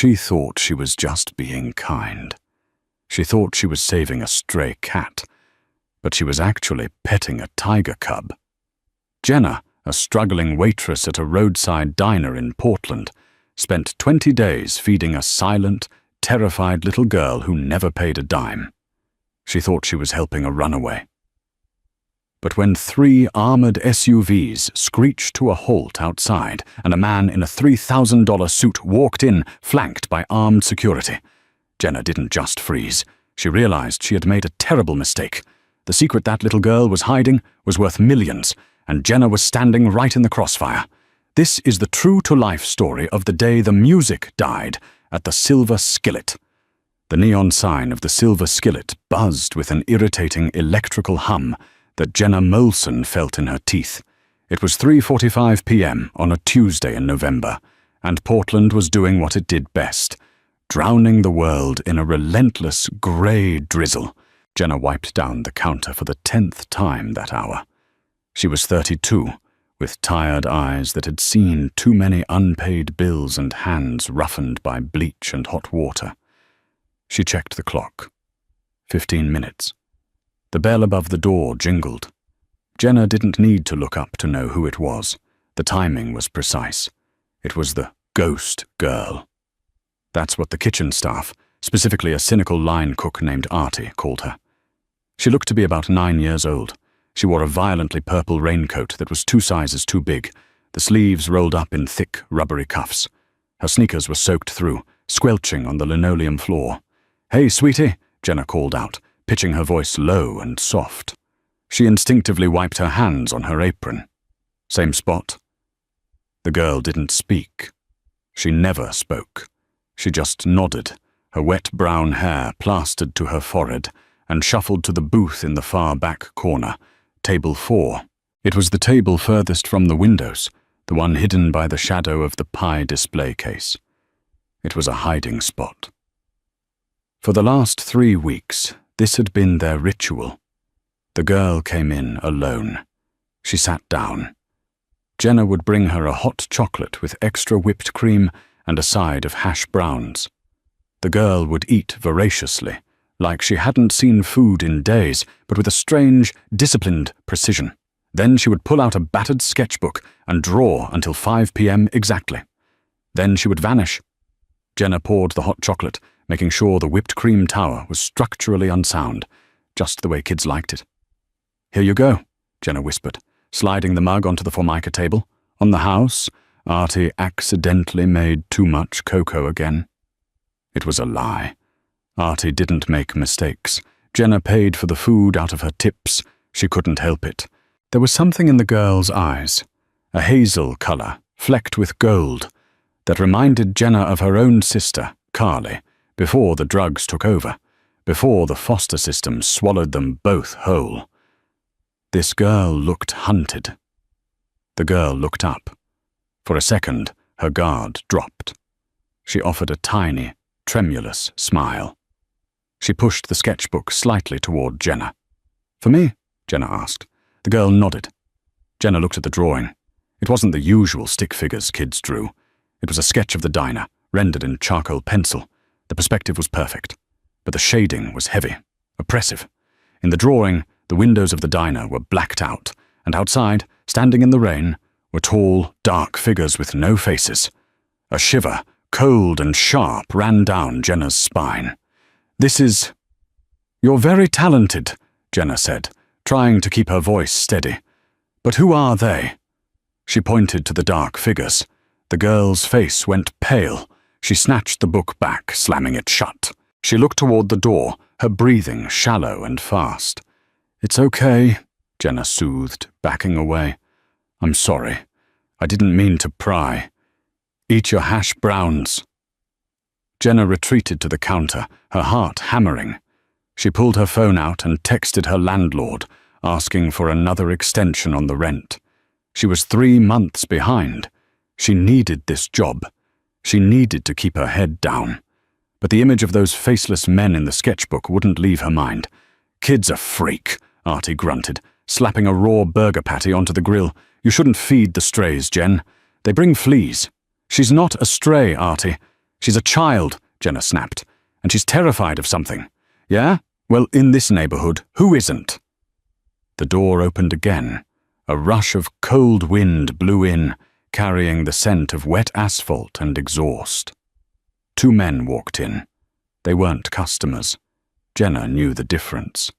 She thought she was just being kind. She thought she was saving a stray cat, but she was actually petting a tiger cub. Jenna, a struggling waitress at a roadside diner in Portland, spent 20 days feeding a silent, terrified little girl who never paid a dime. She thought she was helping a runaway. But when 3 armored SUVs screeched to a halt outside and a man in a $3,000 suit walked in, flanked by armed security, Jenna didn't just freeze. She realized she had made a terrible mistake. The secret that little girl was hiding was worth millions, and Jenna was standing right in the crossfire. This is the true-to-life story of the day the music died at the Silver Skillet. The neon sign of the Silver Skillet buzzed with an irritating electrical hum that Jenna Molson felt in her teeth. It was 3:45 p.m. on a Tuesday in November, and Portland was doing what it did best, drowning the world in a relentless grey drizzle. Jenna wiped down the counter for the 10th time that hour. She was 32, with tired eyes that had seen too many unpaid bills and hands roughened by bleach and hot water. She checked the clock. 15 minutes. The bell above the door jingled. Jenna didn't need to look up to know who it was. The timing was precise. It was the ghost girl. That's what the kitchen staff, specifically a cynical line cook named Artie, called her. She looked to be about 9 years old. She wore a violently purple raincoat that was 2 sizes too big, the sleeves rolled up in thick, rubbery cuffs. Her sneakers were soaked through, squelching on the linoleum floor. "Hey, sweetie," Jenna called out, pitching her voice low and soft. She instinctively wiped her hands on her apron. "Same spot?" The girl didn't speak. She never spoke. She just nodded, her wet brown hair plastered to her forehead, and shuffled to the booth in the far back corner, table 4. It was the table furthest from the windows, the one hidden by the shadow of the pie display case. It was a hiding spot. For the last 3 weeks, this had been their ritual. The girl came in alone. She sat down. Jenna would bring her a hot chocolate with extra whipped cream and a side of hash browns. The girl would eat voraciously, like she hadn't seen food in days, but with a strange, disciplined precision. Then she would pull out a battered sketchbook and draw until 5 p.m. exactly. Then she would vanish. Jenna poured the hot chocolate, making sure the whipped cream tower was structurally unsound, just the way kids liked it. "Here you go," Jenna whispered, sliding the mug onto the Formica table. On the house, Artie accidentally made too much cocoa again. It was a lie. Artie didn't make mistakes. Jenna paid for the food out of her tips. She couldn't help it. There was something in the girl's eyes, a hazel color, flecked with gold, that reminded Jenna of her own sister, Carly, before the drugs took over, before the foster system swallowed them both whole. This girl looked hunted. The girl looked up. For a second, her guard dropped. She offered a tiny, tremulous smile. She pushed the sketchbook slightly toward Jenna. "For me?" Jenna asked. The girl nodded. Jenna looked at the drawing. It wasn't the usual stick figures kids drew. It was a sketch of the diner, rendered in charcoal pencil. The perspective was perfect, but the shading was heavy, oppressive. In the drawing, the windows of the diner were blacked out, and outside, standing in the rain, were tall, dark figures with no faces. A shiver, cold and sharp, ran down Jenna's spine. "You're very talented," Jenna said, trying to keep her voice steady. "But who are they?" She pointed to the dark figures. The girl's face went pale. She snatched the book back, slamming it shut. She looked toward the door, her breathing shallow and fast. "It's okay," Jenna soothed, backing away. "I'm sorry. I didn't mean to pry. Eat your hash browns." Jenna retreated to the counter, her heart hammering. She pulled her phone out and texted her landlord, asking for another extension on the rent. She was 3 months behind. She needed this job. She needed to keep her head down. But the image of those faceless men in the sketchbook wouldn't leave her mind. "Kid's a freak," Artie grunted, slapping a raw burger patty onto the grill. "You shouldn't feed the strays, Jen. They bring fleas." "She's not a stray, Artie." She's a child, Jenna snapped, and she's terrified of something. Yeah? Well, in this neighborhood, who isn't? The door opened again. A rush of cold wind blew in, carrying the scent of wet asphalt and exhaust. 2 men walked in. They weren't customers. Jenna knew the difference.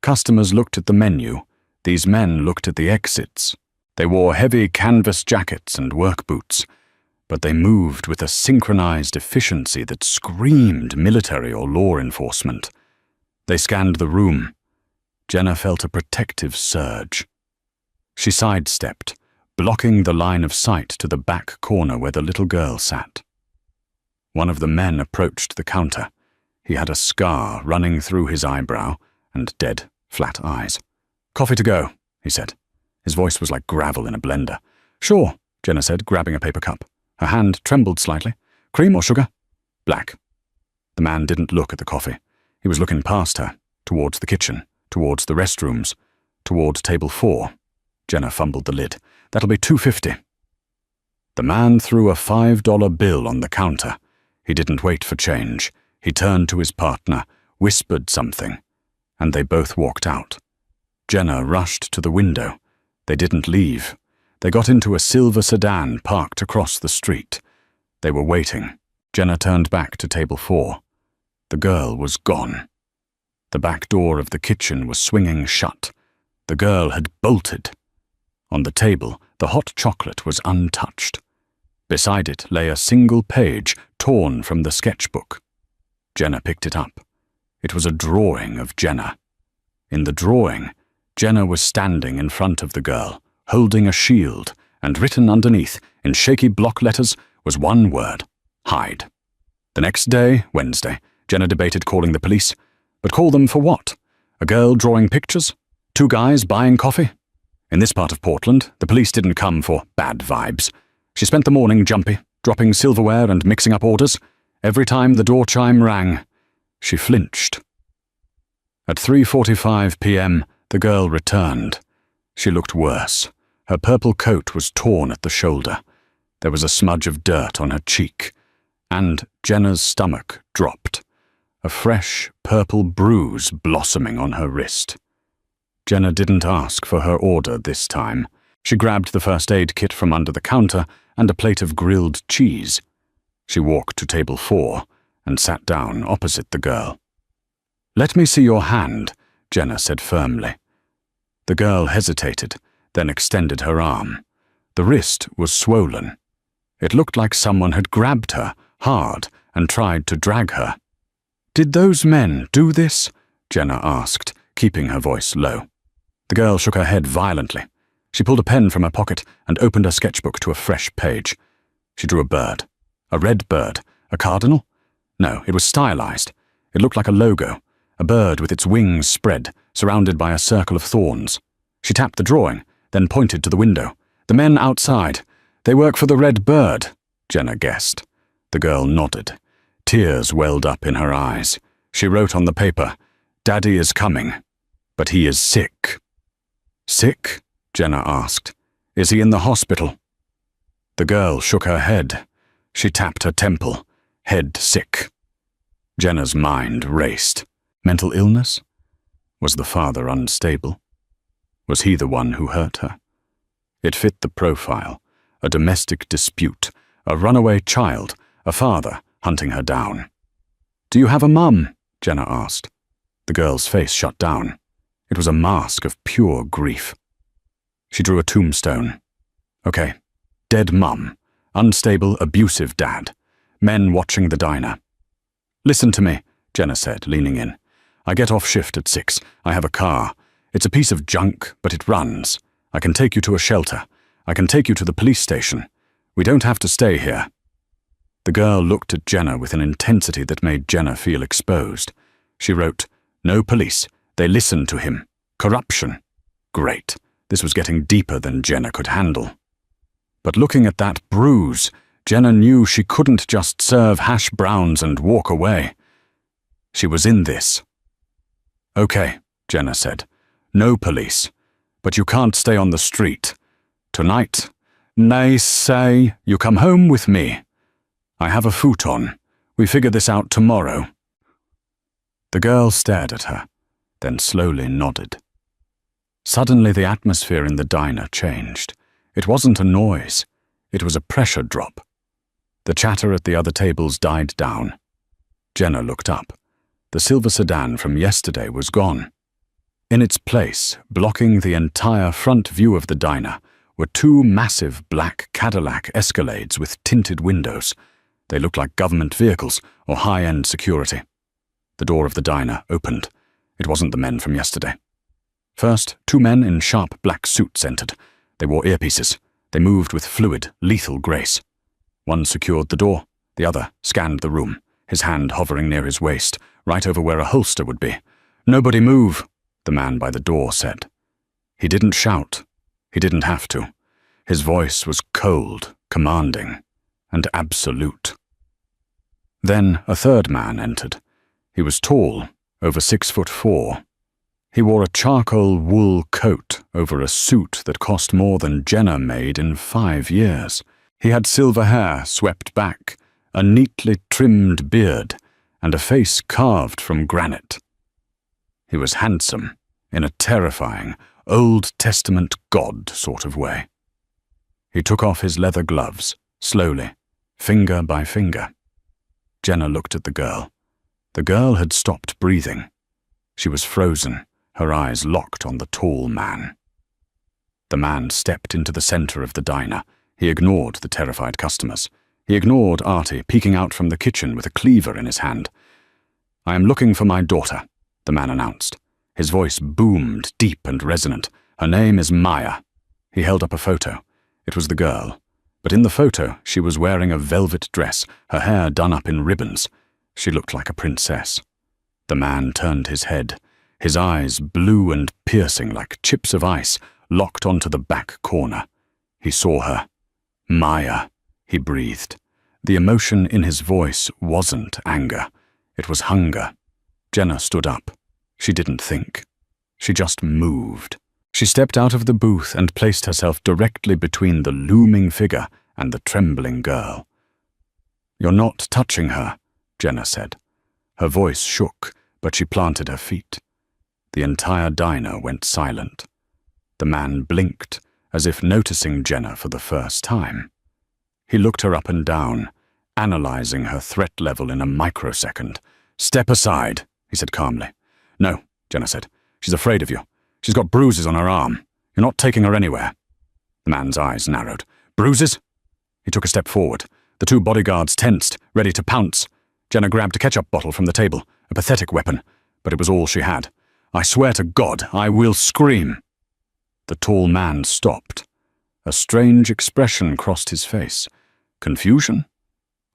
Customers looked at the menu. These men looked at the exits. They wore heavy canvas jackets and work boots, but they moved with a synchronized efficiency that screamed military or law enforcement. They scanned the room. Jenna felt a protective surge. She sidestepped, blocking the line of sight to the back corner where the little girl sat. One of the men approached the counter. He had a scar running through his eyebrow and dead, flat eyes. "Coffee to go," he said. His voice was like gravel in a blender. "Sure," Jenna said, grabbing a paper cup. Her hand trembled slightly. "Cream or sugar?" "Black." The man didn't look at the coffee. He was looking past her, towards the kitchen, towards the restrooms, toward table 4. Jenna fumbled the lid. "That'll be $2.50. The man threw a $5 bill on the counter. He didn't wait for change. He turned to his partner, whispered something, and they both walked out. Jenna rushed to the window. They didn't leave. They got into a silver sedan parked across the street. They were waiting. Jenna turned back to table 4. The girl was gone. The back door of the kitchen was swinging shut. The girl had bolted. On the table, the hot chocolate was untouched. Beside it lay a single page torn from the sketchbook. Jenna picked it up. It was a drawing of Jenna. In the drawing, Jenna was standing in front of the girl, holding a shield, and written underneath, in shaky block letters, was one word: hide. The next day, Wednesday, Jenna debated calling the police. But call them for what? A girl drawing pictures? 2 guys buying coffee? In this part of Portland, the police didn't come for bad vibes. She spent the morning jumpy, dropping silverware and mixing up orders. Every time the door chime rang, she flinched. At 3:45 p.m., the girl returned. She looked worse. Her purple coat was torn at the shoulder. There was a smudge of dirt on her cheek. And Jenna's stomach dropped. A fresh, purple bruise blossoming on her wrist. Jenna didn't ask for her order this time. She grabbed the first aid kit from under the counter and a plate of grilled cheese. She walked to table 4 and sat down opposite the girl. "Let me see your hand," Jenna said firmly. The girl hesitated, then extended her arm. The wrist was swollen. It looked like someone had grabbed her hard and tried to drag her. "Did those men do this?" Jenna asked, keeping her voice low. The girl shook her head violently. She pulled a pen from her pocket and opened her sketchbook to a fresh page. She drew a bird. A red bird. A cardinal? No, it was stylized. It looked like a logo. A bird with its wings spread, surrounded by a circle of thorns. She tapped the drawing, then pointed to the window. "The men outside. They work for the Red Bird," Jenna guessed. The girl nodded. Tears welled up in her eyes. She wrote on the paper, "Daddy is coming, but he is sick." "Sick?" Jenna asked. "Is he in the hospital?" The girl shook her head. She tapped her temple. "Head sick." Jenna's mind raced. Mental illness? Was the father unstable? Was he the one who hurt her? It fit the profile. A domestic dispute. A runaway child. A father hunting her down. "Do you have a mum?" Jenna asked. The girl's face shut down. It was a mask of pure grief. She drew a tombstone. "Okay. Dead mum. Unstable, abusive dad. Men watching the diner." "Listen to me," Jenna said, leaning in. "I get off shift at 6. I have a car. It's a piece of junk, but it runs. I can take you to a shelter. I can take you to the police station. We don't have to stay here." The girl looked at Jenna with an intensity that made Jenna feel exposed. She wrote, "No police. They listen to him. Corruption." Great. This was getting deeper than Jenna could handle. But looking at that bruise, Jenna knew she couldn't just serve hash browns and walk away. She was in this. "Okay," Jenna said. "No police. But you can't stay on the street. Tonight, nay, say, you come home with me." I have a futon. We figure this out tomorrow." The girl stared at her, then slowly nodded. Suddenly the atmosphere in the diner changed. It wasn't a noise. It was a pressure drop. The chatter at the other tables died down. Jenna looked up. The silver sedan from yesterday was gone. In its place, blocking the entire front view of the diner, were two massive black Cadillac Escalades with tinted windows. They looked like government vehicles or high-end security. The door of the diner opened. It wasn't the men from yesterday. First, two men in sharp black suits entered. They wore earpieces. They moved with fluid, lethal grace. One secured the door. The other scanned the room, his hand hovering near his waist, right over where a holster would be. "Nobody move," the man by the door said. He didn't shout. He didn't have to. His voice was cold, commanding, and absolute. Then a third man entered. He was tall, over 6'4". He wore a charcoal wool coat over a suit that cost more than Jenna made in 5 years. He had silver hair swept back, a neatly trimmed beard, and a face carved from granite. He was handsome, in a terrifying, Old Testament God sort of way. He took off his leather gloves, slowly, finger by finger. Jenna looked at the girl. The girl had stopped breathing. She was frozen, her eyes locked on the tall man. The man stepped into the center of the diner. He ignored the terrified customers. He ignored Artie peeking out from the kitchen with a cleaver in his hand. "I am looking for my daughter," the man announced. His voice boomed, deep and resonant. "Her name is Maya." He held up a photo. It was the girl. But in the photo, she was wearing a velvet dress, her hair done up in ribbons. She looked like a princess. The man turned his head. His eyes, blue and piercing like chips of ice, locked onto the back corner. He saw her. "Maya," he breathed. The emotion in his voice wasn't anger. It was hunger. Jenna stood up. She didn't think. She just moved. She stepped out of the booth and placed herself directly between the looming figure and the trembling girl. "You're not touching her," Jenna said. Her voice shook, but she planted her feet. The entire diner went silent. The man blinked, as if noticing Jenna for the first time. He looked her up and down, analyzing her threat level in a microsecond. "Step aside," he said calmly. "No," Jenna said. "She's afraid of you. She's got bruises on her arm. You're not taking her anywhere." The man's eyes narrowed. "Bruises?" He took a step forward. The two bodyguards tensed, ready to pounce. Jenna grabbed a ketchup bottle from the table, a pathetic weapon, but it was all she had. "I swear to God, I will scream." The tall man stopped. A strange expression crossed his face. Confusion?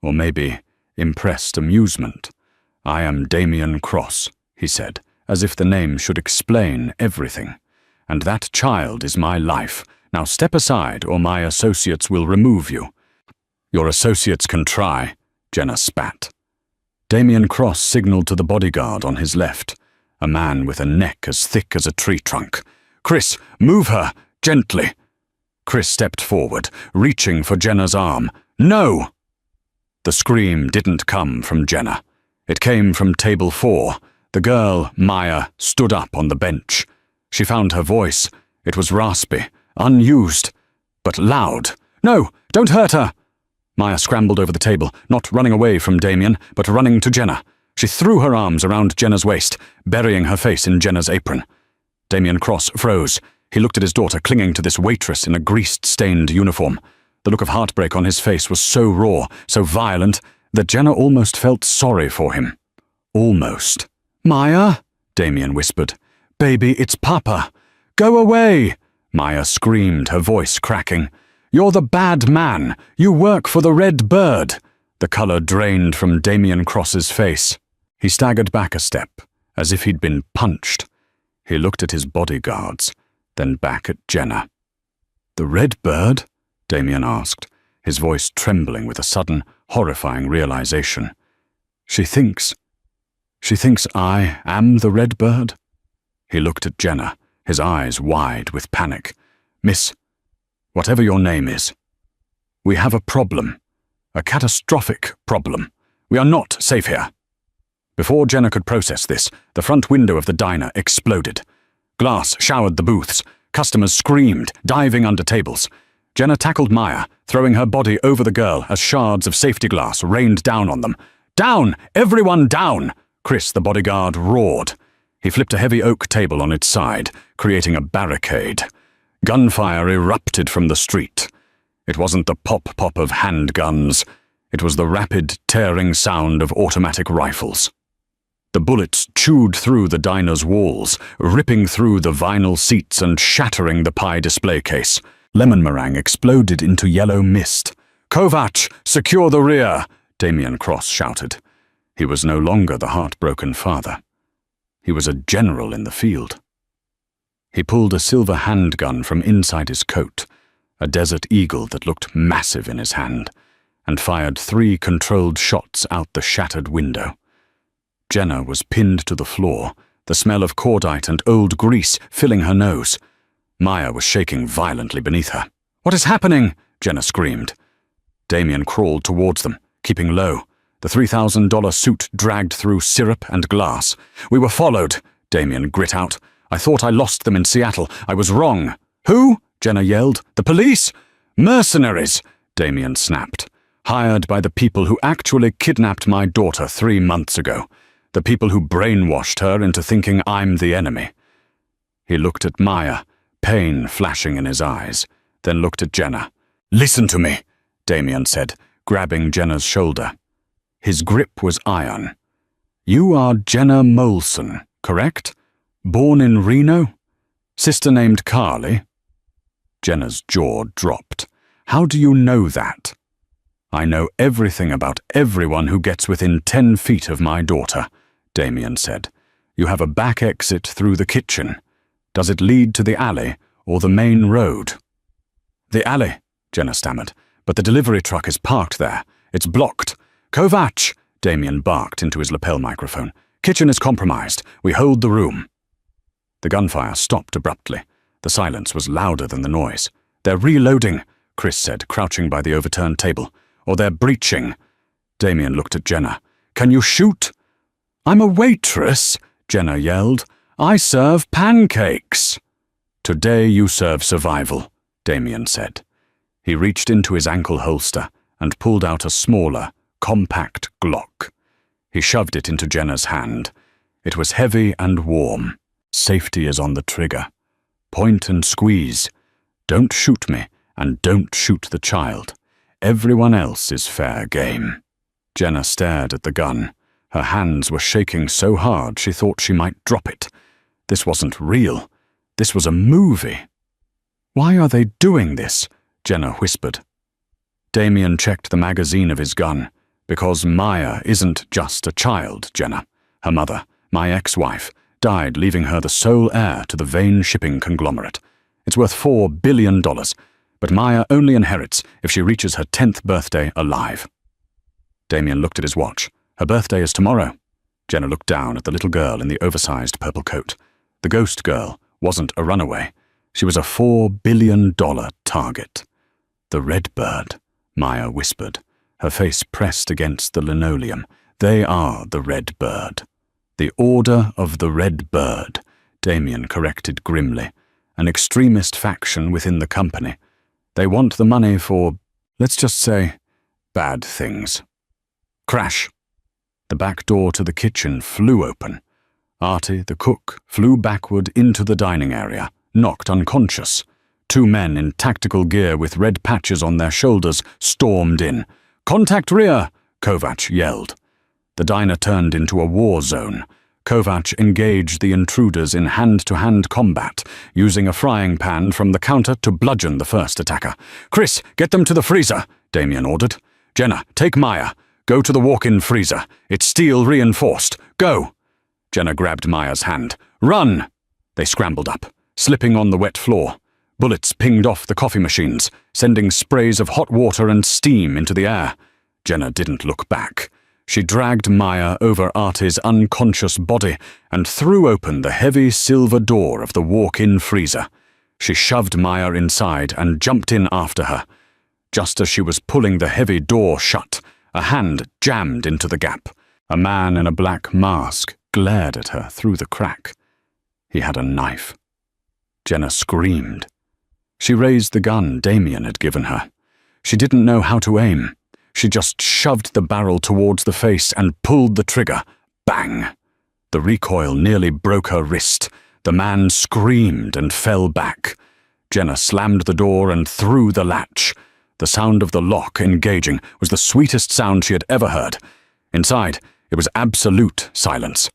Or maybe impressed amusement. "I am Damien Cross," he said, as if the name should explain everything. "And that child is my life. Now step aside or my associates will remove you." "Your associates can try," Jenna spat. Damien Cross signaled to the bodyguard on his left, a man with a neck as thick as a tree trunk. "Chris, move her, gently." Chris stepped forward, reaching for Jenna's arm. "No!" The scream didn't come from Jenna. It came from table 4. The girl, Maya, stood up on the bench. She found her voice. It was raspy, unused, but loud. "No, don't hurt her!" Maya scrambled over the table, not running away from Damien, but running to Jenna. She threw her arms around Jenna's waist, burying her face in Jenna's apron. Damien Cross froze. He looked at his daughter clinging to this waitress in a grease-stained uniform. The look of heartbreak on his face was so raw, so violent, that Jenna almost felt sorry for him. Almost. "Maya," Damien whispered. "Baby, it's Papa. Go away," Maya screamed, her voice cracking. "You're the bad man. You work for the Red Bird." The color drained from Damien Cross's face. He staggered back a step, as if he'd been punched. He looked at his bodyguards, then back at Jenna. "The Red Bird?" Damien asked, his voice trembling with a sudden, horrifying realization. She thinks I am the Red Bird?" He looked at Jenna, his eyes wide with panic. "Miss, whatever your name is, we have a problem. A catastrophic problem. We are not safe here. Before Jenna could process this, the front window of the diner exploded. Glass showered the booths. Customers screamed, diving under tables. Jenna tackled Maya, throwing her body over the girl as shards of safety glass rained down on them. "Down! Everyone down!" Chris, the bodyguard, roared. He flipped a heavy oak table on its side, creating a barricade. Gunfire erupted from the street. It wasn't the pop-pop of handguns. It was the rapid, tearing sound of automatic rifles. The bullets chewed through the diner's walls, ripping through the vinyl seats and shattering the pie display case. Lemon meringue exploded into yellow mist. "Kovac, secure the rear!" Damien Cross shouted. He was no longer the heartbroken father. He was a general in the field. He pulled a silver handgun from inside his coat, a Desert Eagle that looked massive in his hand, and fired 3 controlled shots out the shattered window. Jenna was pinned to the floor, the smell of cordite and old grease filling her nose. Maya was shaking violently beneath her. "What is happening?" Jenna screamed. Damien crawled towards them, keeping low. The $3,000 suit dragged through syrup and glass. "We were followed," Damien grit out. "I thought I lost them in Seattle. I was wrong." "Who?" Jenna yelled. "The police?" "Mercenaries," Damien snapped. "Hired by the people who actually kidnapped my daughter 3 months ago. The people who brainwashed her into thinking I'm the enemy." He looked at Maya, pain flashing in his eyes, then looked at Jenna. "Listen to me," Damien said, grabbing Jenna's shoulder. His grip was iron. "You are Jenna Molson, correct? Born in Reno? Sister named Carly?" Jenna's jaw dropped. "How do you know that?" "I know everything about everyone who gets within 10 feet of my daughter," Damien said. "You have a back exit through the kitchen. Does it lead to the alley or the main road?" "The alley," Jenna stammered, "but the delivery truck is parked there. It's blocked." "Kovac!" Damien barked into his lapel microphone. "Kitchen is compromised. We hold the room." The gunfire stopped abruptly. The silence was louder than the noise. "They're reloading," Chris said, crouching by the overturned table. "Or they're breaching." Damien looked at Jenna. "Can you shoot?" "I'm a waitress," Jenna yelled. "I serve pancakes." "Today you serve survival," Damien said. He reached into his ankle holster and pulled out a smaller, compact Glock. He shoved it into Jenna's hand. It was heavy and warm. "Safety is on the trigger. Point and squeeze. Don't shoot me, and don't shoot the child. Everyone else is fair game." Jenna stared at the gun. Her hands were shaking so hard she thought she might drop it. This wasn't real. This was a movie. "Why are they doing this?" Jenna whispered. Damien checked the magazine of his gun. "Because Maya isn't just a child, Jenna. Her mother, my ex-wife, died leaving her the sole heir to the Vane shipping conglomerate. It's worth $4 billion, but Maya only inherits if she reaches her 10th birthday alive." Damien looked at his watch. "Her birthday is tomorrow." Jenna looked down at the little girl in the oversized purple coat. The ghost girl wasn't a runaway. She was a $4 billion target. "The Red Bird," Maya whispered, her face pressed against the linoleum. "They are the Red Bird." "The Order of the Red Bird," Damien corrected grimly. "An extremist faction within the company. They want the money for, let's just say, bad things." Crash! The back door to the kitchen flew open. Artie, the cook, flew backward into the dining area, knocked unconscious. 2 men in tactical gear with red patches on their shoulders stormed in. "Contact rear!" Kovac yelled. The diner turned into a war zone. Kovac engaged the intruders in hand-to-hand combat, using a frying pan from the counter to bludgeon the first attacker. "Chris, get them to the freezer," Damien ordered. "Jenna, take Maya. Go to the walk-in freezer. It's steel reinforced. Go!" Jenna grabbed Maya's hand. "Run!" They scrambled up, slipping on the wet floor. Bullets pinged off the coffee machines, sending sprays of hot water and steam into the air. Jenna didn't look back. She dragged Maya over Artie's unconscious body and threw open the heavy silver door of the walk-in freezer. She shoved Maya inside and jumped in after her. Just as she was pulling the heavy door shut, a hand jammed into the gap. A man in a black mask glared at her through the crack. He had a knife. Jenna screamed. She raised the gun Damien had given her. She didn't know how to aim. She just shoved the barrel towards the face and pulled the trigger. Bang! The recoil nearly broke her wrist. The man screamed and fell back. Jenna slammed the door and threw the latch. The sound of the lock engaging was the sweetest sound she had ever heard. Inside, it was absolute silence.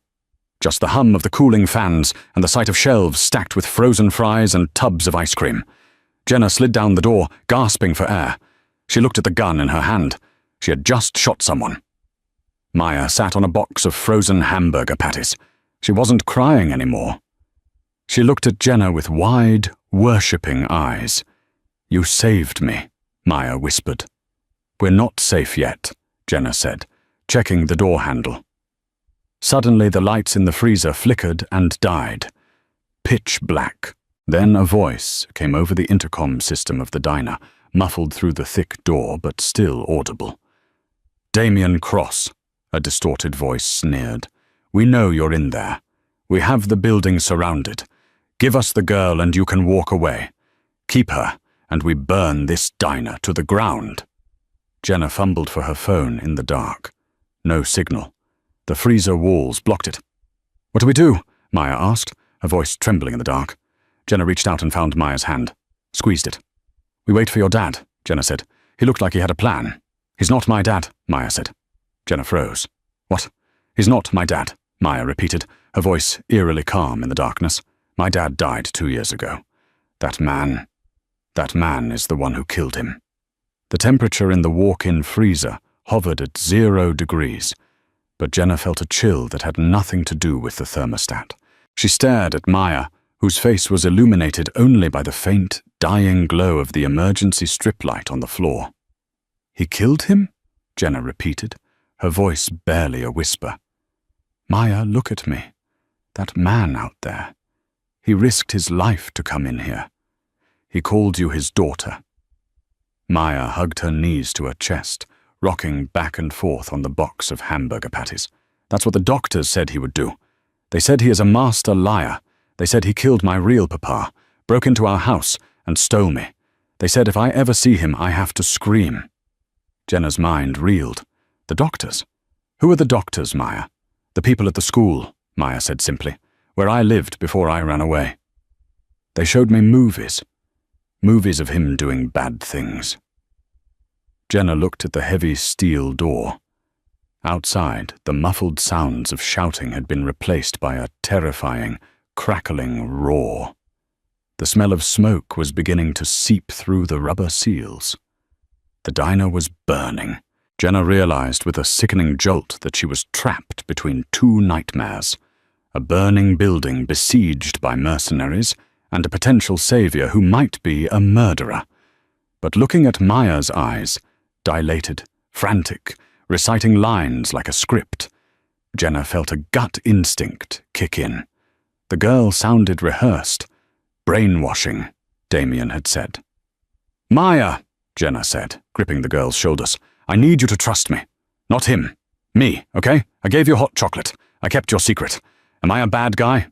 Just the hum of the cooling fans and the sight of shelves stacked with frozen fries and tubs of ice cream. Jenna slid down the door, gasping for air. She looked at the gun in her hand. She had just shot someone. Maya sat on a box of frozen hamburger patties. She wasn't crying anymore. She looked at Jenna with wide, worshipping eyes. "You saved me," Maya whispered. "We're not safe yet," Jenna said, checking the door handle. Suddenly the lights in the freezer flickered and died. Pitch black. Then a voice came over the intercom system of the diner, muffled through the thick door but still audible. "Damien Cross," a distorted voice sneered. "We know you're in there. We have the building surrounded. Give us the girl and you can walk away. Keep her, and we burn this diner to the ground." Jenna fumbled for her phone in the dark. No signal. The freezer walls blocked it. "What do we do?" Maya asked, her voice trembling in the dark. Jenna reached out and found Maya's hand. Squeezed it. "We wait for your dad," Jenna said. "He looked like he had a plan." "He's not my dad," Maya said. Jenna froze. "What?" "He's not my dad," Maya repeated, her voice eerily calm in the darkness. "My dad died 2 years ago. That man is the one who killed him." The temperature in the walk-in freezer hovered at 0 degrees, but Jenna felt a chill that had nothing to do with the thermostat. She stared at Maya, whose face was illuminated only by the faint, dying glow of the emergency strip light on the floor. "He killed him?" Jenna repeated, her voice barely a whisper. "Maya, look at me. That man out there. He risked his life to come in here. He called you his daughter." Maya hugged her knees to her chest, rocking back and forth on the box of hamburger patties. "That's what the doctors said he would do. They said he is a master liar. They said he killed my real papa, broke into our house, and stole me. They said if I ever see him, I have to scream." Jenna's mind reeled. "The doctors? Who are the doctors, Maya?" "The people at the school," Maya said simply, "where I lived before I ran away. They showed me movies of him doing bad things." Jenna looked at the heavy steel door. Outside, the muffled sounds of shouting had been replaced by a terrifying, crackling roar. The smell of smoke was beginning to seep through the rubber seals. The diner was burning. Jenna realized with a sickening jolt that she was trapped between 2 nightmares: a burning building besieged by mercenaries and a potential savior who might be a murderer. But looking at Maya's eyes, dilated, frantic, reciting lines like a script, Jenna felt a gut instinct kick in. The girl sounded rehearsed. "Brainwashing," Damien had said. "Maya," Jenna said, gripping the girl's shoulders, "I need you to trust me. Not him. Me, okay? I gave you hot chocolate. I kept your secret. Am I a bad guy?"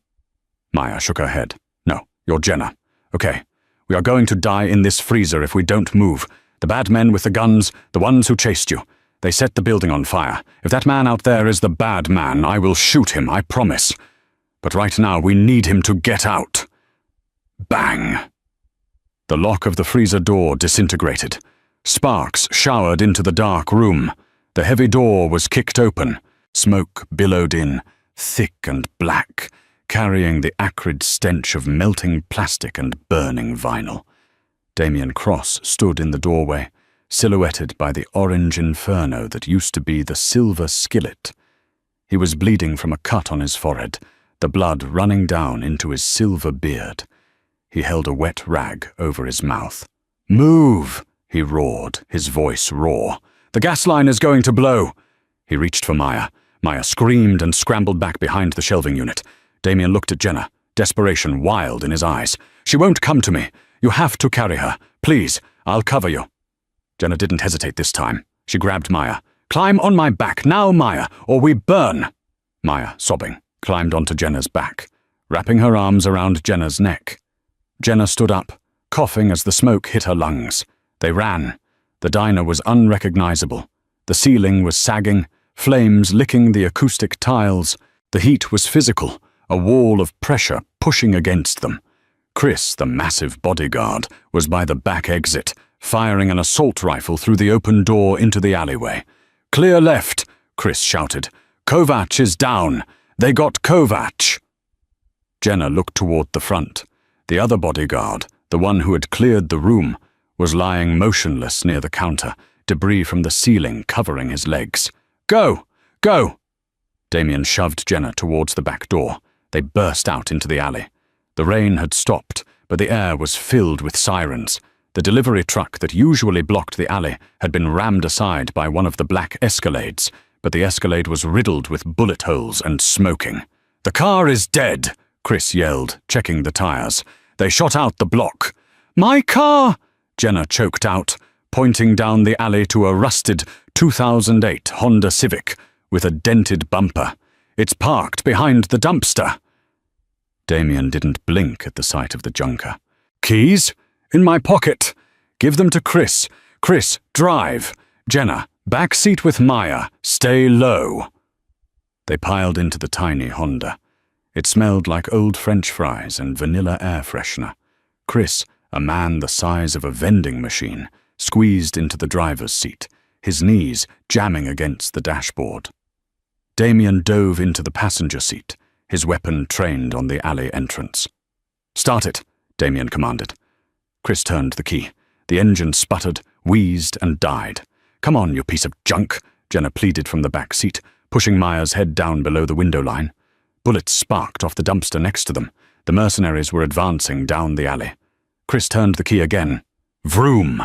Maya shook her head. "No, you're Jenna. Okay, we are going to die in this freezer if we don't move. The bad men with the guns, the ones who chased you. They set the building on fire. If that man out there is the bad man, I will shoot him, I promise. But right now we need him to get out." Bang! The lock of the freezer door disintegrated. Sparks showered into the dark room. The heavy door was kicked open. Smoke billowed in, thick and black, carrying the acrid stench of melting plastic and burning vinyl. Damien Cross stood in the doorway, silhouetted by the orange inferno that used to be the silver skillet. He was bleeding from a cut on his forehead, the blood running down into his silver beard. He held a wet rag over his mouth. "Move!" he roared, his voice raw. "The gas line is going to blow!" He reached for Maya. Maya screamed and scrambled back behind the shelving unit. Damien looked at Jenna, desperation wild in his eyes. "She won't come to me. You have to carry her. Please, I'll cover you." Jenna didn't hesitate this time. She grabbed Maya. "Climb on my back, now, Maya, or we burn!" Maya, sobbing, climbed onto Jenna's back, wrapping her arms around Jenna's neck. Jenna stood up, coughing as the smoke hit her lungs. They ran. The diner was unrecognizable. The ceiling was sagging, flames licking the acoustic tiles. The heat was physical, a wall of pressure pushing against them. Chris, the massive bodyguard, was by the back exit, firing an assault rifle through the open door into the alleyway. "Clear left," Chris shouted. "Kovac is down. They got Kovac." Jenna looked toward the front. The other bodyguard, the one who had cleared the room, was lying motionless near the counter, debris from the ceiling covering his legs. "Go! Go!" Damien shoved Jenna towards the back door. They burst out into the alley. The rain had stopped, but the air was filled with sirens. The delivery truck that usually blocked the alley had been rammed aside by one of the black Escalades, but the Escalade was riddled with bullet holes and smoking. "The car is dead," Chris yelled, checking the tires. "They shot out the block." "My car!" Jenna choked out, pointing down the alley to a rusted 2008 Honda Civic with a dented bumper. "It's parked behind the dumpster." Damien didn't blink at the sight of the junker. "Keys? In my pocket. Give them to Chris. Chris, drive. Jenna, back seat with Maya. Stay low." They piled into the tiny Honda. It smelled like old French fries and vanilla air freshener. Chris, a man the size of a vending machine, squeezed into the driver's seat, his knees jamming against the dashboard. Damien dove into the passenger seat, his weapon trained on the alley entrance. "Start it," Damien commanded. Chris turned the key. The engine sputtered, wheezed, and died. "Come on, you piece of junk," Jenna pleaded from the back seat, pushing Maya's head down below the window line. Bullets sparked off the dumpster next to them. The mercenaries were advancing down the alley. Chris turned the key again. Vroom!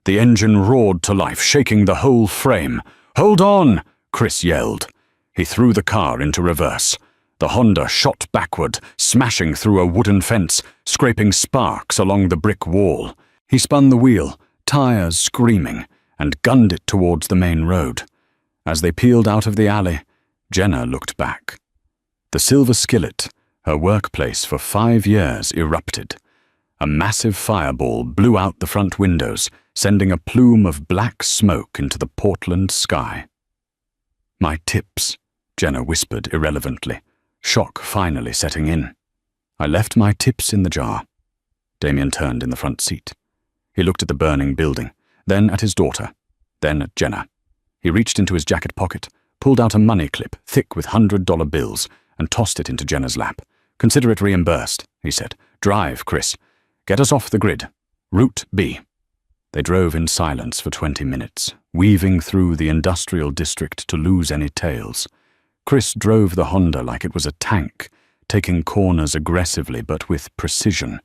The engine roared to life, shaking the whole frame. "Hold on!" Chris yelled. He threw the car into reverse. The Honda shot backward, smashing through a wooden fence, scraping sparks along the brick wall. He spun the wheel, tires screaming, and gunned it towards the main road. As they peeled out of the alley, Jenna looked back. The Silver Skillet, her workplace for 5 years, erupted. A massive fireball blew out the front windows, sending a plume of black smoke into the Portland sky. "My tips," Jenna whispered irrelevantly, shock finally setting in. "I left my tips in the jar." Damien turned in the front seat. He looked at the burning building, then at his daughter, then at Jenna. He reached into his jacket pocket, pulled out a money clip thick with $100 bills, and tossed it into Jenna's lap. "Consider it reimbursed," he said. "Drive, Chris. Get us off the grid. Route B." They drove in silence for 20 minutes, weaving through the industrial district to lose any tails. Chris drove the Honda like it was a tank, taking corners aggressively but with precision.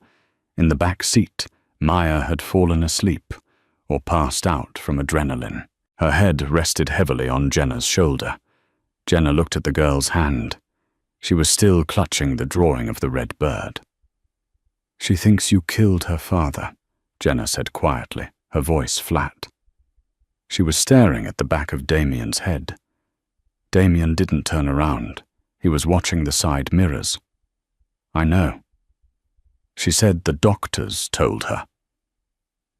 In the back seat, Maya had fallen asleep, or passed out from adrenaline. Her head rested heavily on Jenna's shoulder. Jenna looked at the girl's hand. She was still clutching the drawing of the red bird. "She thinks you killed her father," Jenna said quietly, her voice flat. She was staring at the back of Damien's head. Damien didn't turn around. He was watching the side mirrors. "I know." She said the doctors told her.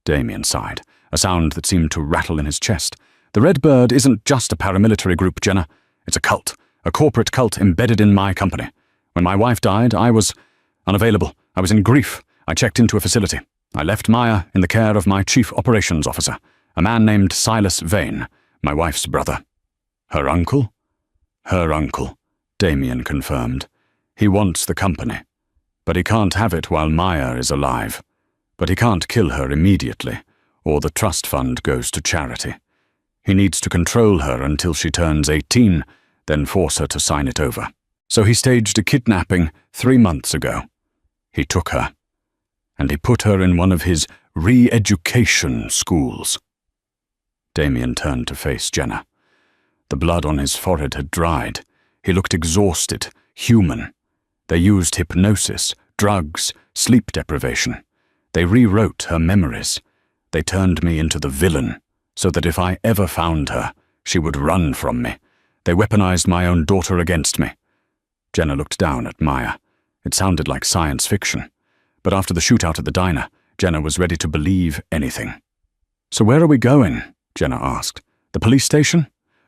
Damien sighed, a sound that seemed to rattle in his chest. "The Red Bird isn't just a paramilitary group, Jenna. It's a cult, a corporate cult embedded in my company. When my wife died, I was unavailable. I was in grief. I checked into a facility. I left Maya in the care of my chief operations officer, a man named Silas Vane, my wife's brother." "Her uncle?" "Her uncle," Damien confirmed. "He wants the company. But he can't have it while Maya is alive. But he can't kill her immediately, or the trust fund goes to charity. He needs to control her until she turns 18, then force her to sign it over. So he staged a kidnapping 3 months ago. He took her, and he put her in one of his re-education schools." Damien turned to face Jenna. The blood on his forehead had dried. He looked exhausted, human. They used hypnosis, drugs, sleep deprivation. They rewrote her memories. They turned me into the villain, so that if I ever found her, she would run from me. They weaponized my own daughter against me." Jenna looked down at Maya. It sounded like science fiction. But after the shootout at the diner, Jenna was ready to believe anything. "So where are we going?" Jenna asked. "The police station?"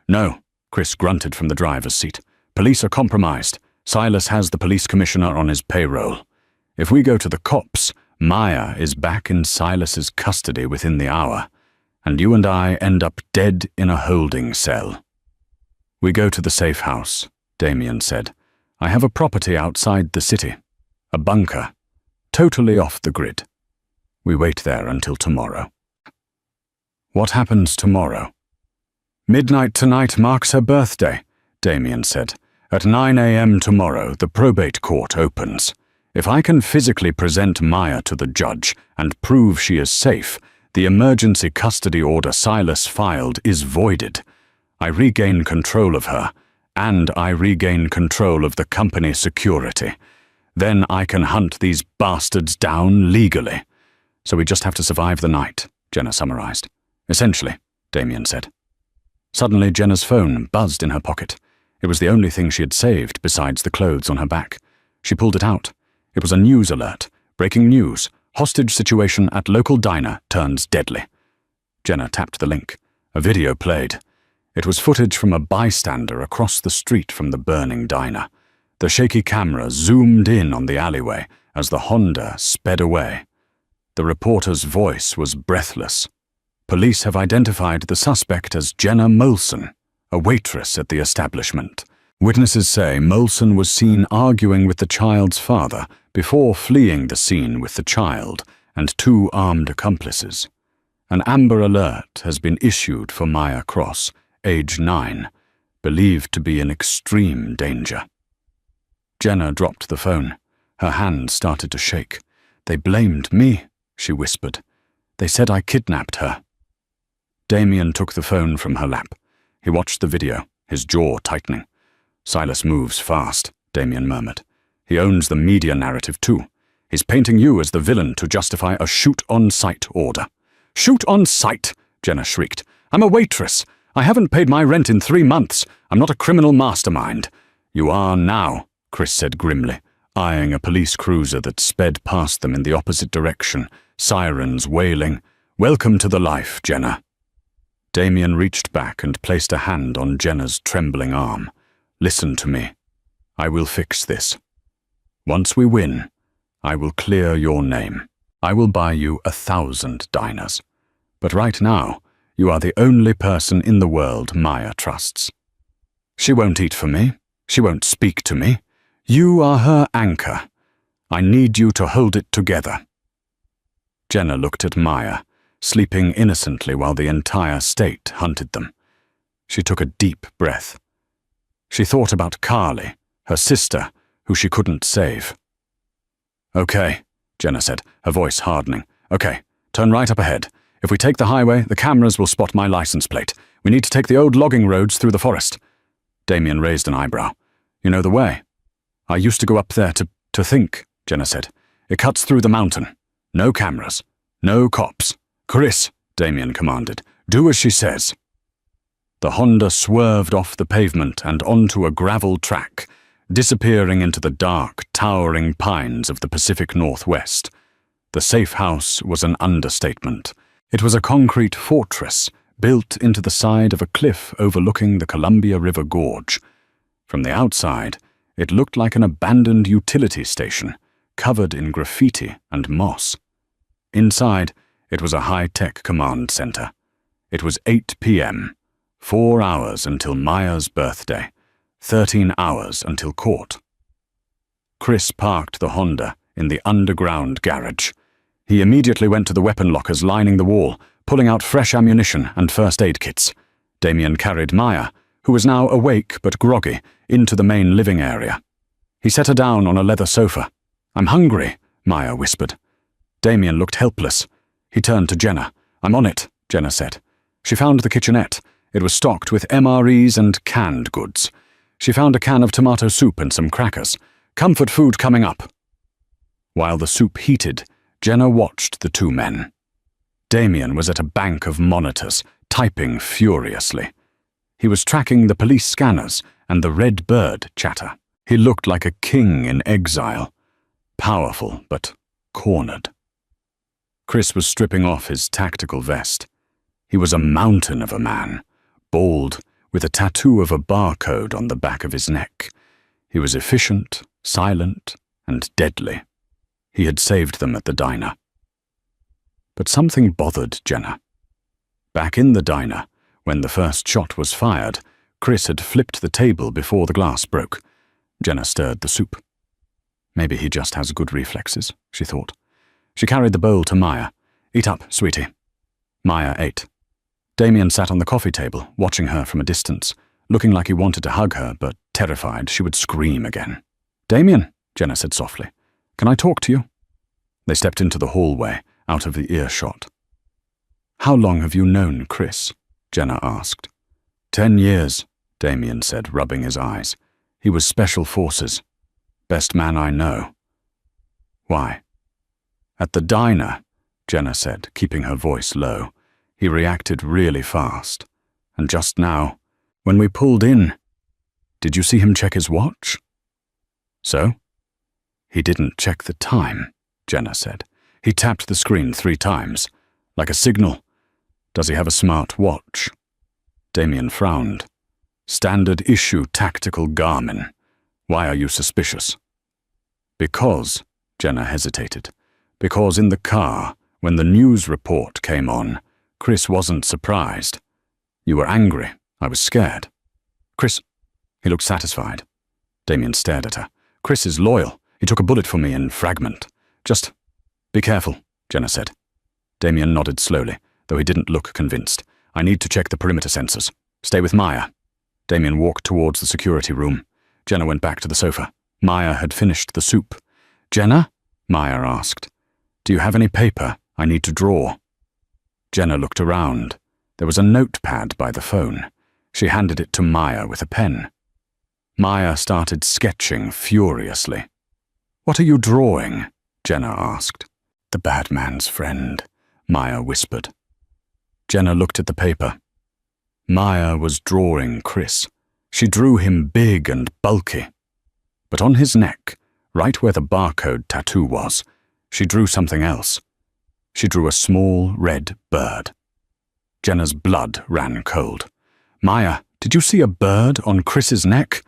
"No," Chris grunted from the driver's seat. "Police are compromised. Silas has the police commissioner on his payroll. If we go to the cops, Maya is back in Silas's custody within the hour, and you and I end up dead in a holding cell." "We go to the safe house," Damien said. "I have a property outside the city. A bunker. Totally off the grid. We wait there until tomorrow." "What happens tomorrow?" "Midnight tonight marks her birthday," Damien said. "At 9 a.m. tomorrow, the probate court opens. If I can physically present Maya to the judge and prove she is safe, the emergency custody order Silas filed is voided. I regain control of her, and I regain control of the company security. Then I can hunt these bastards down legally. So we just have to survive the night," Jenna summarized. "Essentially," Damien said. Suddenly, Jenna's phone buzzed in her pocket. It was the only thing she had saved besides the clothes on her back. She pulled it out. It was a news alert. "Breaking news. Hostage situation at local diner turns deadly." Jenna tapped the link. A video played. It was footage from a bystander across the street from the burning diner. The shaky camera zoomed in on the alleyway as the Honda sped away. The reporter's voice was breathless. "Police have identified the suspect as Jenna Molson, a waitress at the establishment. Witnesses say Molson was seen arguing with the child's father before fleeing the scene with the child and 2 armed accomplices. An Amber Alert has been issued for Maya Cross, age 9, believed to be in extreme danger." Jenna dropped the phone. Her hand started to shake. "They blamed me," she whispered. "They said I kidnapped her." Damien took the phone from her lap. He watched the video, his jaw tightening. "Silas moves fast," Damien murmured. "He owns the media narrative too. He's painting you as the villain to justify a shoot-on-sight order." "Shoot on sight!" Jenna shrieked. "I'm a waitress. I haven't paid my rent in 3 months. I'm not a criminal mastermind." "You are now," Chris said grimly, eyeing a police cruiser that sped past them in the opposite direction, sirens wailing. "Welcome to the life, Jenna." Damien reached back and placed a hand on Jenna's trembling arm. "Listen to me. I will fix this. Once we win, I will clear your name. I will buy you 1,000 diners. But right now, you are the only person in the world Maya trusts. She won't eat for me. She won't speak to me. You are her anchor. I need you to hold it together." Jenna looked at Maya, sleeping innocently while the entire state hunted them. She took a deep breath. She thought about Carly, her sister, who she couldn't save. "Okay," Jenna said, her voice hardening. "Okay, turn right up ahead. If we take the highway, the cameras will spot my license plate. We need to take the old logging roads through the forest." Damien raised an eyebrow. "You know the way?" "I used to go up there to think," Jenna said. "It cuts through the mountain. No cameras. No cops. Chris," Damien commanded, "do as she says." The Honda swerved off the pavement and onto a gravel track, disappearing into the dark, towering pines of the Pacific Northwest. The safe house was an understatement. It was a concrete fortress built into the side of a cliff overlooking the Columbia River Gorge. From the outside, it looked like an abandoned utility station, covered in graffiti and moss. Inside, it was a high-tech command center. It was 8 p.m., 4 hours until Maya's birthday, 13 hours until court. Chris parked the Honda in the underground garage. He immediately went to the weapon lockers lining the wall, pulling out fresh ammunition and first aid kits. Damien carried Maya, who was now awake but groggy, into the main living area. He set her down on a leather sofa. "I'm hungry," Maya whispered. Damien looked helpless. He turned to Jenna. "I'm on it," Jenna said. She found the kitchenette. It was stocked with MREs and canned goods. She found a can of tomato soup and some crackers. "Comfort food coming up." While the soup heated, Jenna watched the 2 men. Damien was at a bank of monitors, typing furiously. He was tracking the police scanners and the red bird chatter. He looked like a king in exile, powerful but cornered. Chris was stripping off his tactical vest. He was a mountain of a man, bald, with a tattoo of a barcode on the back of his neck. He was efficient, silent, and deadly. He had saved them at the diner. But something bothered Jenna. Back in the diner, when the first shot was fired, Chris had flipped the table before the glass broke. Jenna stirred the soup. Maybe he just has good reflexes, she thought. She carried the bowl to Maya. "Eat up, sweetie." Maya ate. Damien sat on the coffee table, watching her from a distance, looking like he wanted to hug her, but terrified she would scream again. "Damien," Jenna said softly, "can I talk to you?" They stepped into the hallway, out of the earshot. "How long have you known Chris?" Jenna asked. 10 years, Damien said, rubbing his eyes. "He was Special Forces. Best man I know." "Why?" "At the diner," Jenna said, keeping her voice low. "He reacted really fast. And just now, when we pulled in, did you see him check his watch?" "So?" "He didn't check the time," Jenna said. "He tapped the screen 3 times, like a signal. Does he have a smart watch?" Damien frowned. "Standard issue tactical Garmin. Why are you suspicious?" "Because," Jenna hesitated, "because in the car, when the news report came on, Chris wasn't surprised. You were angry. I was scared. Chris..." He looked satisfied. Damien stared at her. "Chris is loyal. He took a bullet for me in Fragment. Just be careful," Jenna said. Damien nodded slowly, though he didn't look convinced. "I need to check the perimeter sensors. Stay with Maya." Damien walked towards the security room. Jenna went back to the sofa. Maya had finished the soup. "Jenna?" Maya asked. "Do you have any paper? I need to draw." Jenna looked around. There was a notepad by the phone. She handed it to Maya with a pen. Maya started sketching furiously. "What are you drawing?" Jenna asked. "The bad man's friend," Maya whispered. Jenna looked at the paper. Maya was drawing Chris. She drew him big and bulky. But on his neck, right where the barcode tattoo was, she drew something else. She drew a small red bird. Jenna's blood ran cold. "Maya, did you see a bird on Chris's neck?"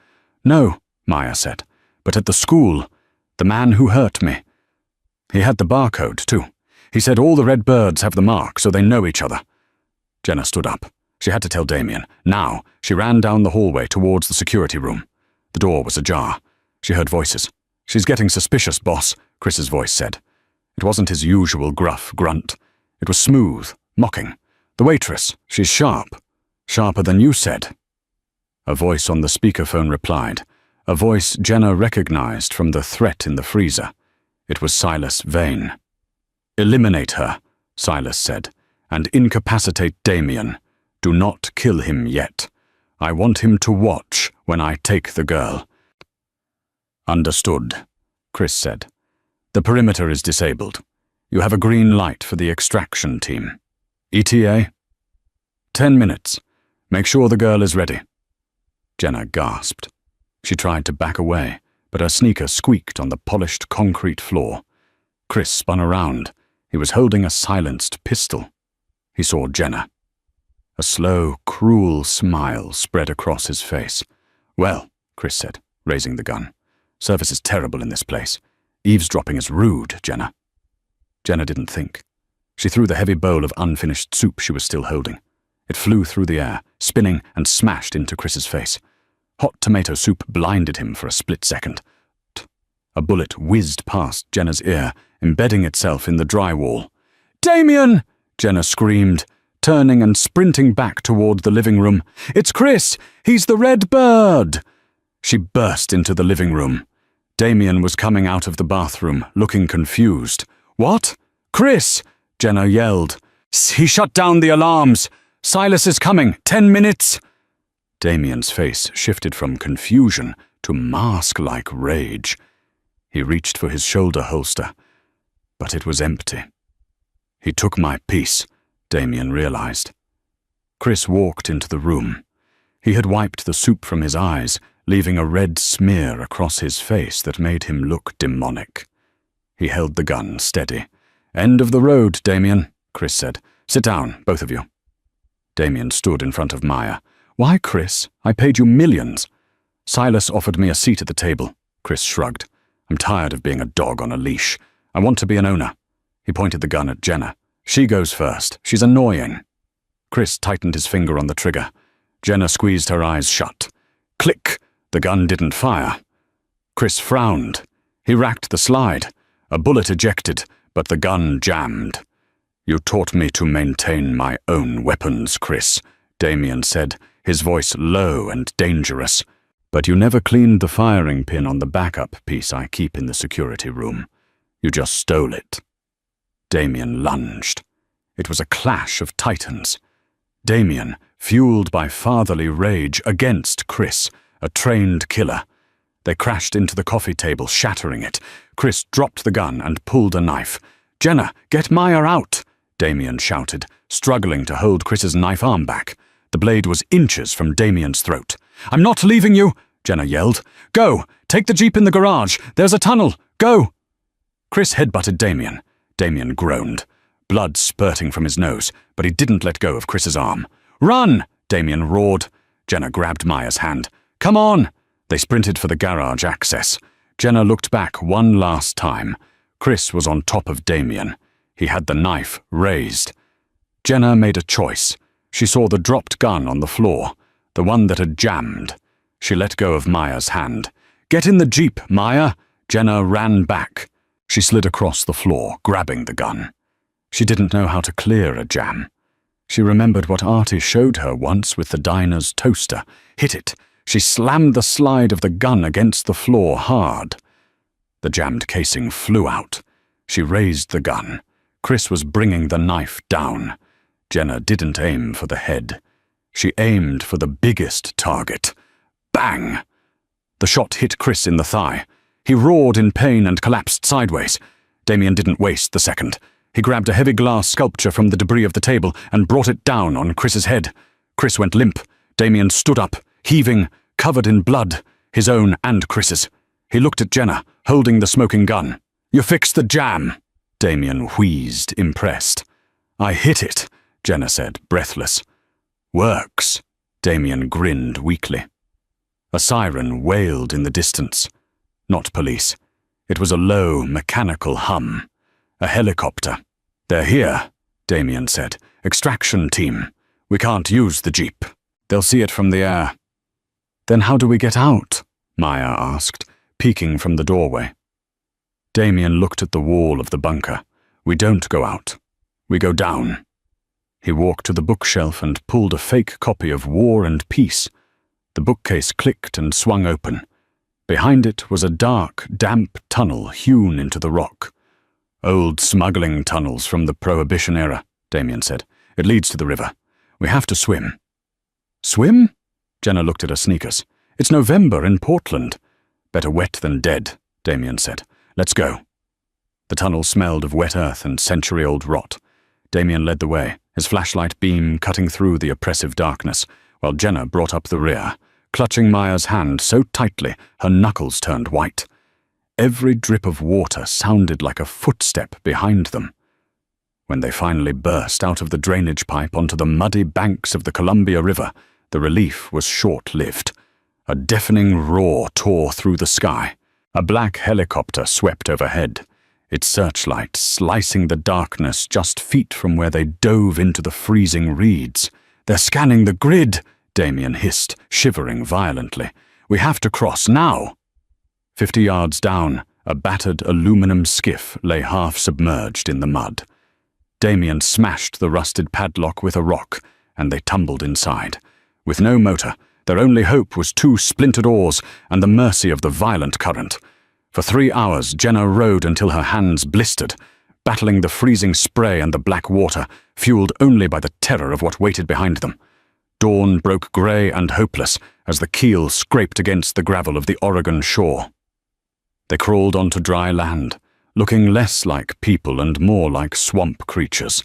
"No," Maya said, "but at the school, the man who hurt me. He had the barcode, too. He said all the red birds have the mark, so they know each other." Jenna stood up. She had to tell Damien. Now, she ran down the hallway towards the security room. The door was ajar. She heard voices. "She's getting suspicious, boss," Chris's voice said. It wasn't his usual gruff grunt. It was smooth, mocking. "The waitress, she's sharp. Sharper than you said." A voice on the speakerphone replied, a voice Jenna recognized from the threat in the freezer. It was Silas Vane. "Eliminate her," Silas said, "and incapacitate Damien. Do not kill him yet. I want him to watch when I take the girl." "Understood," Chris said. "The perimeter is disabled. You have a green light for the extraction team. ETA? 10 minutes. Make sure the girl is ready." Jenna gasped. She tried to back away, but her sneaker squeaked on the polished concrete floor. Chris spun around. He was holding a silenced pistol. He saw Jenna. A slow, cruel smile spread across his face. "Well," Chris said, raising the gun. "Service is terrible in this place. Eavesdropping is rude, Jenna." Jenna didn't think. She threw the heavy bowl of unfinished soup she was still holding. It flew through the air, spinning and smashed into Chris's face. Hot tomato soup blinded him for a split second. A bullet whizzed past Jenna's ear, embedding itself in the drywall. "Damien!" Jenna screamed, turning and sprinting back toward the living room. "It's Chris! He's the red bird!" She burst into the living room. Damien was coming out of the bathroom, looking confused. "What? Chris!" Jenna yelled. "He shut down the alarms! Silas is coming! 10 minutes!" Damien's face shifted from confusion to mask-like rage. He reached for his shoulder holster, but it was empty. He took my piece, Damien realized. Chris walked into the room. He had wiped the soup from his eyes, leaving a red smear across his face that made him look demonic. He held the gun steady. "End of the road, Damien," Chris said. "Sit down, both of you." Damien stood in front of Maya. "Why, Chris? I paid you millions." "Silas offered me a seat at the table," Chris shrugged. "I'm tired of being a dog on a leash. I want to be an owner." He pointed the gun at Jenna. "She goes first. She's annoying." Chris tightened his finger on the trigger. Jenna squeezed her eyes shut. Click! The gun didn't fire. Chris frowned. He racked the slide. A bullet ejected, but the gun jammed. "You taught me to maintain my own weapons, Chris," Damien said, his voice low and dangerous. "But you never cleaned the firing pin on the backup piece I keep in the security room. You just stole it." Damien lunged. It was a clash of titans. Damien, fueled by fatherly rage, against Chris, a trained killer. They crashed into the coffee table, shattering it. Chris dropped the gun and pulled a knife. "Jenna, get Maya out!" Damien shouted, struggling to hold Chris's knife arm back. The blade was inches from Damien's throat. "I'm not leaving you!" Jenna yelled. "Go! Take the jeep in the garage! There's a tunnel! Go!" Chris headbutted Damien. Damien groaned, blood spurting from his nose, but he didn't let go of Chris's arm. "Run!" Damien roared. Jenna grabbed Maya's hand. "Come on!" They sprinted for the garage access. Jenna looked back one last time. Chris was on top of Damien. He had the knife raised. Jenna made a choice. She saw the dropped gun on the floor, the one that had jammed. She let go of Maya's hand. "Get in the jeep, Maya!" Jenna ran back. She slid across the floor, grabbing the gun. She didn't know how to clear a jam. She remembered what Artie showed her once with the diner's toaster. Hit it. She slammed the slide of the gun against the floor hard. The jammed casing flew out. She raised the gun. Chris was bringing the knife down. Jenna didn't aim for the head. She aimed for the biggest target. Bang! The shot hit Chris in the thigh. He roared in pain and collapsed sideways. Damien didn't waste the second. He grabbed a heavy glass sculpture from the debris of the table and brought it down on Chris's head. Chris went limp. Damien stood up, heaving, covered in blood, his own and Chris's. He looked at Jenna, holding the smoking gun. "You fixed the jam," Damien wheezed, impressed. "I hit it," Jenna said, breathless. "Works," Damien grinned weakly. A siren wailed in the distance. Not police. It was a low, mechanical hum. A helicopter. "They're here," Damien said. "Extraction team. We can't use the jeep. They'll see it from the air." "Then how do we get out?" Maya asked, peeking from the doorway. Damien looked at the wall of the bunker. "We don't go out. We go down." He walked to the bookshelf and pulled a fake copy of War and Peace. The bookcase clicked and swung open. Behind it was a dark, damp tunnel hewn into the rock. "Old smuggling tunnels from the Prohibition era," Damien said. "It leads to the river. We have to swim." "Swim?" Jenna looked at her sneakers. "It's November in Portland." "Better wet than dead," Damien said. "Let's go." The tunnel smelled of wet earth and century-old rot. Damien led the way, his flashlight beam cutting through the oppressive darkness, while Jenna brought up the rear, clutching Maya's hand so tightly her knuckles turned white. Every drip of water sounded like a footstep behind them. When they finally burst out of the drainage pipe onto the muddy banks of the Columbia River, the relief was short-lived. A deafening roar tore through the sky. A black helicopter swept overhead, its searchlight slicing the darkness just feet from where they dove into the freezing reeds. "They're scanning the grid," Damien hissed, shivering violently. "We have to cross now." 50 yards down, a battered aluminum skiff lay half submerged in the mud. Damien smashed the rusted padlock with a rock, and they tumbled inside. With no motor, their only hope was 2 splintered oars and the mercy of the violent current. For 3 hours, Jenna rowed until her hands blistered, battling the freezing spray and the black water, fueled only by the terror of what waited behind them. Dawn broke grey and hopeless as the keel scraped against the gravel of the Oregon shore. They crawled onto dry land, looking less like people and more like swamp creatures.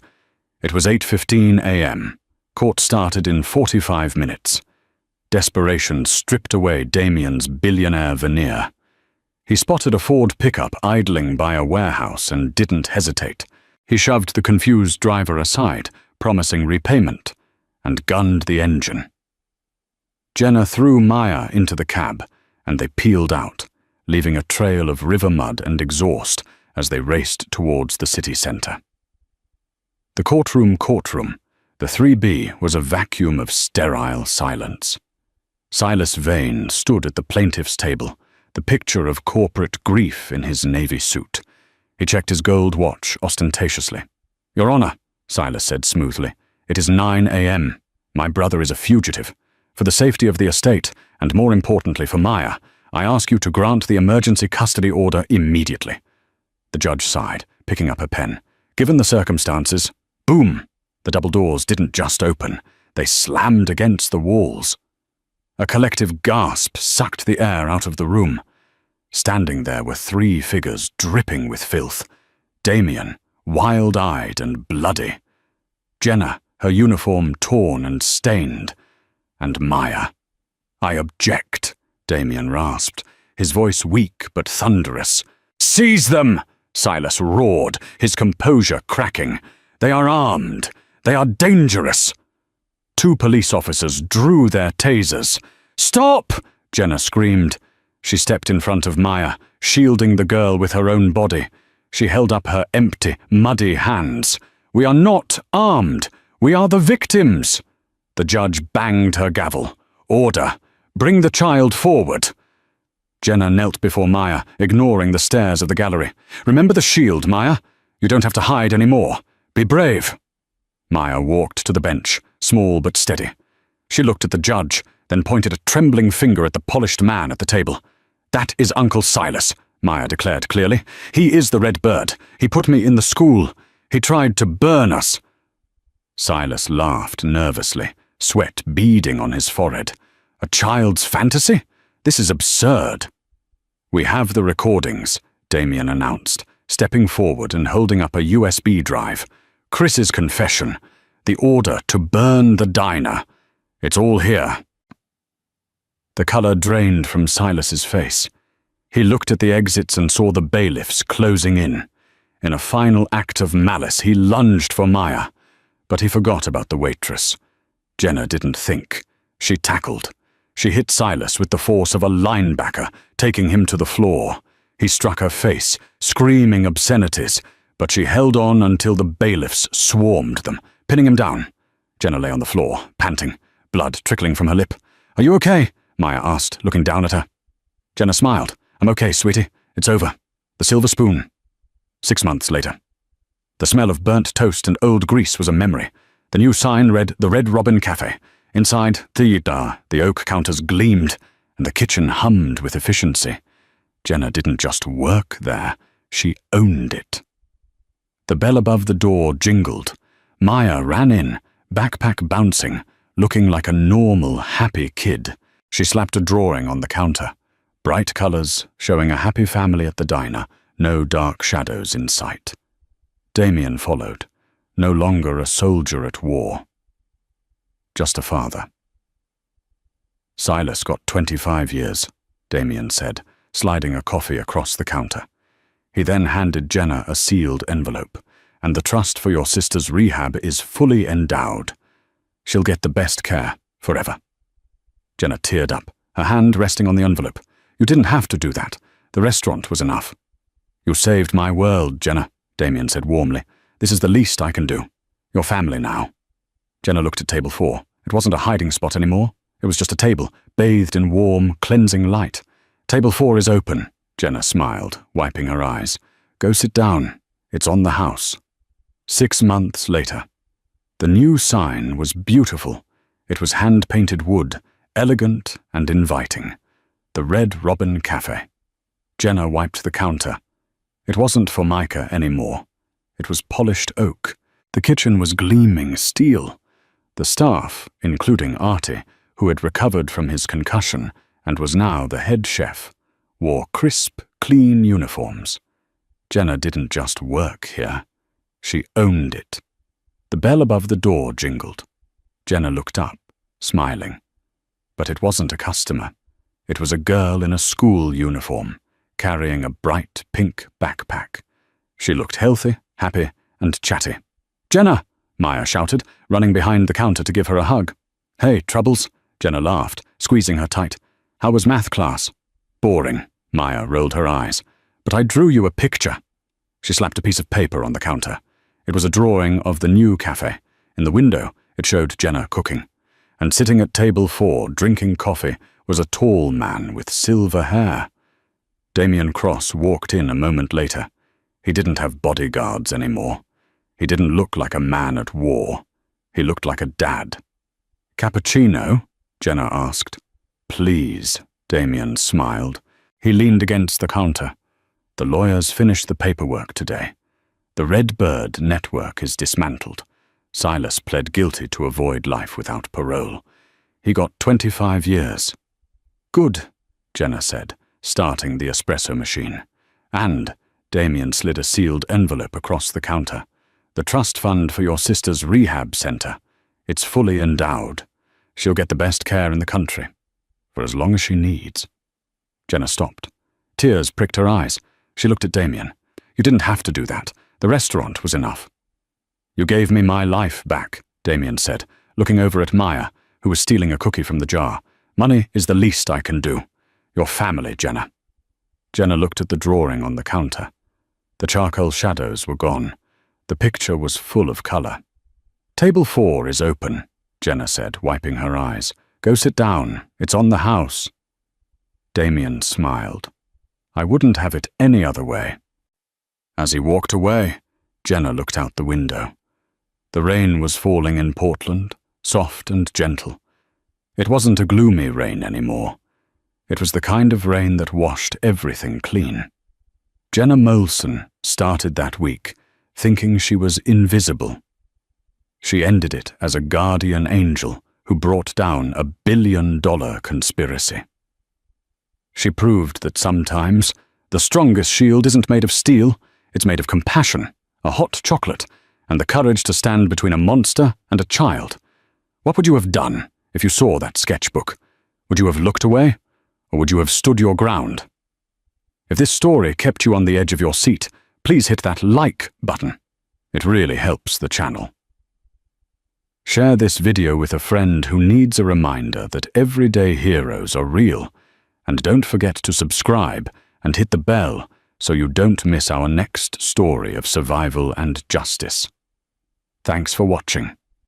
It was 8:15 a.m. Court started in 45 minutes. Desperation stripped away Damien's billionaire veneer. He spotted a Ford pickup idling by a warehouse and didn't hesitate. He shoved the confused driver aside, promising repayment, and gunned the engine. Jenna threw Maya into the cab, and they peeled out, leaving a trail of river mud and exhaust as they raced towards the city centre. The courtroom, the 3B was a vacuum of sterile silence. Silas Vane stood at the plaintiff's table, the picture of corporate grief in his navy suit. He checked his gold watch ostentatiously. "Your Honour," Silas said smoothly, "it is 9 a.m. My brother is a fugitive. For the safety of the estate, and more importantly for Maya, I ask you to grant the emergency custody order immediately." The judge sighed, picking up her pen. Given the circumstances, boom! The double doors didn't just open, they slammed against the walls. A collective gasp sucked the air out of the room. Standing there were 3 figures dripping with filth. Damien, wild-eyed and bloody. Jenna, her uniform torn and stained. And Maya. "I object," Damien rasped, his voice weak but thunderous. "Seize them!" Silas roared, his composure cracking. "They are armed. They are dangerous." 2 police officers drew their tasers. "Stop!" Jenna screamed. She stepped in front of Maya, shielding the girl with her own body. She held up her empty, muddy hands. "We are not armed. We are the victims." The judge banged her gavel. "Order! Bring the child forward!" Jenna knelt before Maya, ignoring the stares of the gallery. "Remember the shield, Maya. You don't have to hide anymore. Be brave." Maya walked to the bench, small but steady. She looked at the judge, then pointed a trembling finger at the polished man at the table. "That is Uncle Silas," Maya declared clearly. "He is the Red Bird. He put me in the school. He tried to burn us." Silas laughed nervously, sweat beading on his forehead. "A child's fantasy? This is absurd." "We have the recordings," Damien announced, stepping forward and holding up a USB drive. "Chris's confession. The order to burn the diner. It's all here." The colour drained from Silas's face. He looked at the exits and saw the bailiffs closing in. In a final act of malice, he lunged for Maya. But he forgot about the waitress. Jenna didn't think. She tackled. She hit Silas with the force of a linebacker, taking him to the floor. He struck her face, screaming obscenities, but she held on until the bailiffs swarmed them, pinning him down. Jenna lay on the floor, panting, blood trickling from her lip. "Are you okay?" Maya asked, looking down at her. Jenna smiled. "I'm okay, sweetie. It's over. The silver spoon." 6 months later. The smell of burnt toast and old grease was a memory. The new sign read The Red Robin Cafe. Inside, the oak counters gleamed, and the kitchen hummed with efficiency. Jenna didn't just work there, she owned it. The bell above the door jingled. Maya ran in, backpack bouncing, looking like a normal, happy kid. She slapped a drawing on the counter. Bright colours, showing a happy family at the diner, no dark shadows in sight. Damien followed, no longer a soldier at war. Just a father. "Silas got 25 years, Damien said, sliding a coffee across the counter. He then handed Jenna a sealed envelope. "And the trust for your sister's rehab is fully endowed. She'll get the best care, forever." Jenna teared up, her hand resting on the envelope. "You didn't have to do that. The restaurant was enough." "You saved my world, Jenna," Damien said warmly. "This is the least I can do. You're family now." Jenna looked at table 4. It wasn't a hiding spot anymore. It was just a table, bathed in warm, cleansing light. "Table 4 is open," Jenna smiled, wiping her eyes. "Go sit down. It's on the house." 6 months later. The new sign was beautiful. It was hand-painted wood, elegant and inviting. The Red Robin Cafe. Jenna wiped the counter. It wasn't Formica anymore. It was polished oak. The kitchen was gleaming steel. The staff, including Artie, who had recovered from his concussion and was now the head chef, wore crisp, clean uniforms. Jenna didn't just work here. She owned it. The bell above the door jingled. Jenna looked up, smiling. But it wasn't a customer. It was a girl in a school uniform, carrying a bright pink backpack. She looked healthy, happy, and chatty. "Jenna!" Maya shouted, running behind the counter to give her a hug. "Hey, Troubles," Jenna laughed, squeezing her tight. "How was math class?" "Boring," Maya rolled her eyes. "But I drew you a picture." She slapped a piece of paper on the counter. It was a drawing of the new cafe. In the window, it showed Jenna cooking. And sitting at table 4, drinking coffee, was a tall man with silver hair. Damien Cross walked in a moment later. He didn't have bodyguards anymore. He didn't look like a man at war. He looked like a dad. "Cappuccino?" Jenna asked. "Please," Damien smiled. He leaned against the counter. "The lawyers finished the paperwork today. The Red Bird network is dismantled. Silas pled guilty to avoid life without parole. He got 25 years. "Good," Jenna said, starting the espresso machine. "And," Damien slid a sealed envelope across the counter, "the trust fund for your sister's rehab center. It's fully endowed. She'll get the best care in the country. For as long as she needs." Jenna stopped. Tears pricked her eyes. She looked at Damien. "You didn't have to do that. The restaurant was enough." "You gave me my life back," Damien said, looking over at Maya, who was stealing a cookie from the jar. "Money is the least I can do. Your family, Jenna." Jenna looked at the drawing on the counter. The charcoal shadows were gone. The picture was full of color. "Table 4 is open," Jenna said, wiping her eyes. "Go sit down. It's on the house." Damien smiled. "I wouldn't have it any other way." As he walked away, Jenna looked out the window. The rain was falling in Portland, soft and gentle. It wasn't a gloomy rain anymore. It was the kind of rain that washed everything clean. Jenna Molson started that week thinking she was invisible. She ended it as a guardian angel who brought down a billion-dollar conspiracy. She proved that sometimes the strongest shield isn't made of steel, it's made of compassion, a hot chocolate, and the courage to stand between a monster and a child. What would you have done if you saw that sketchbook? Would you have looked away, or would you have stood your ground? If this story kept you on the edge of your seat, please hit that like button. It really helps the channel. Share this video with a friend who needs a reminder that everyday heroes are real, and don't forget to subscribe and hit the bell so you don't miss our next story of survival and justice. Thanks for watching.